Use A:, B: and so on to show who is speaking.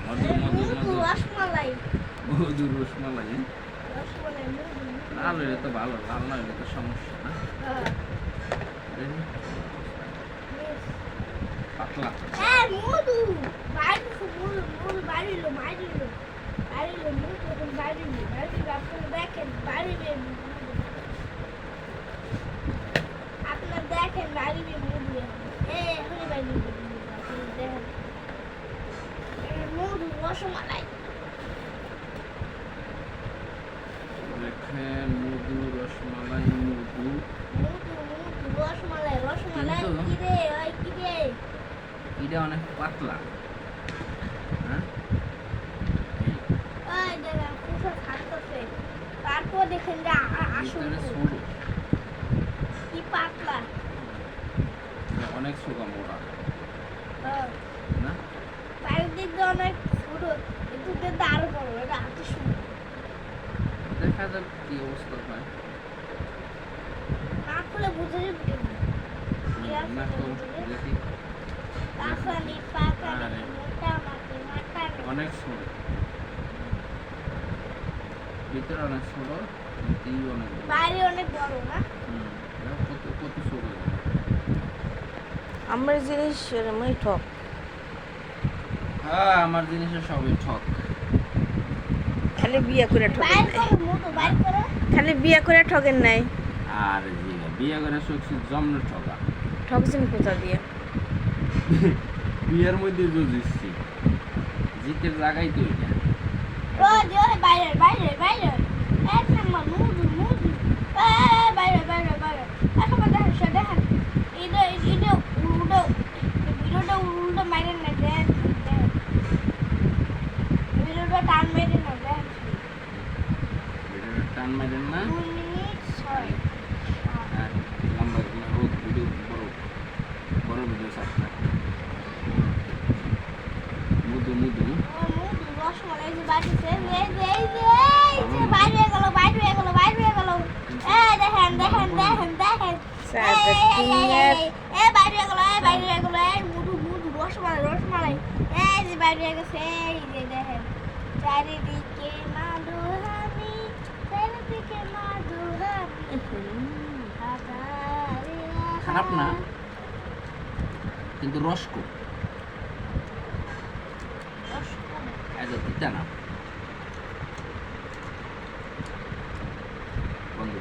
A: মধু মধু মধু
B: রসমালাই।
A: মধু রসমালাই।
B: রসমালাই মধু।
A: লাল হইলে তো ভালো, লাল না হইলে তো সমস্যা না। পাতলা
B: মধু বাইরে মধু মধু বাইরে মারিলো বাইরে মধু এখন বাইরে আপনারা দেখেন বাইরে আপনারা দেখেন বাইরে মধু এখন বাইরে দেখেন মধু রসমালাই
A: দেখেন মধু রসমালাই মধু
B: মধু মধু রসমালাই রসমালাই কিরে ওই কিরে
A: এটা অনেক পাতলা। হ্যাঁ
B: ওই দেখেন কুসা খাচ্ছে তারপর দেখেন যে আসল
A: ছোট
B: কি পাতলা
A: অনেক সুগা মোটা না
B: চারিদিক দিয়ে অনেক ছোট কিন্তু দেখতে আরো বড় এটা হাতে সুন্দর
A: দেখা যাক কি অবস্থা হয়।
B: না খুলে বুঝে যাবে
A: না তো দেখি
B: কাফানি পাকানি মোটা মাটি মাথা
A: অনেক ছোট, ভিতরে অনেক ছোট, এই অনেক বড়।
B: বাইরে অনেক বড় না
A: কত কত ছোট।
C: আমার জিনিস এরমই ঠক।
A: হ্যাঁ আমার জিনিসের সবই ঠক।
C: খালি বিয়ে করে ঠকেন
B: বাইরে
C: নাই,
B: করো মোটো বাইরে করো
C: খালি বিয়ে করে ঠকেন নাই।
A: আর জি বিয়ে করে সুখী জমনে ঠকা।
C: ঠকছেন কোথা দিয়ে?
A: বিয়ের মধ্যে জিতছি, জিতের জায়গায় তো এটা।
B: ও যে বাইরে বাইরে বাইরে এক নাম্বার মুদু মুদু বাইরে বাইরে বাইরে এখন দেখেন সে দেখেন এটা এটা উল্টো ভিডিওটা উল্টো মাইরে না দেন ভিডিওটা টান মেরে না দেন
A: ভিডিওটা টান মারেন না।
B: 2 মিনিট 6
A: আর লম্বা রোদ ভিডিও বড় বড় ভিডিও সাথে মুদু মুদু
B: রসমালাই যে বাড়িতে বাইরে গেল বাইরে গেল বাইরে গেল দেখেন দেখেন দেখেন দেখেন বাইরে গেল বাইরে গেল মুদু মুদু রসমালাই রসমালাই যে বাইরে গেছে এই যে দেখেন চারিদিকে মাদু হামি চারিদিকে মাদু হামি
A: খারাপ না কিন্তু রসকো এত তিতা না বন্ধু।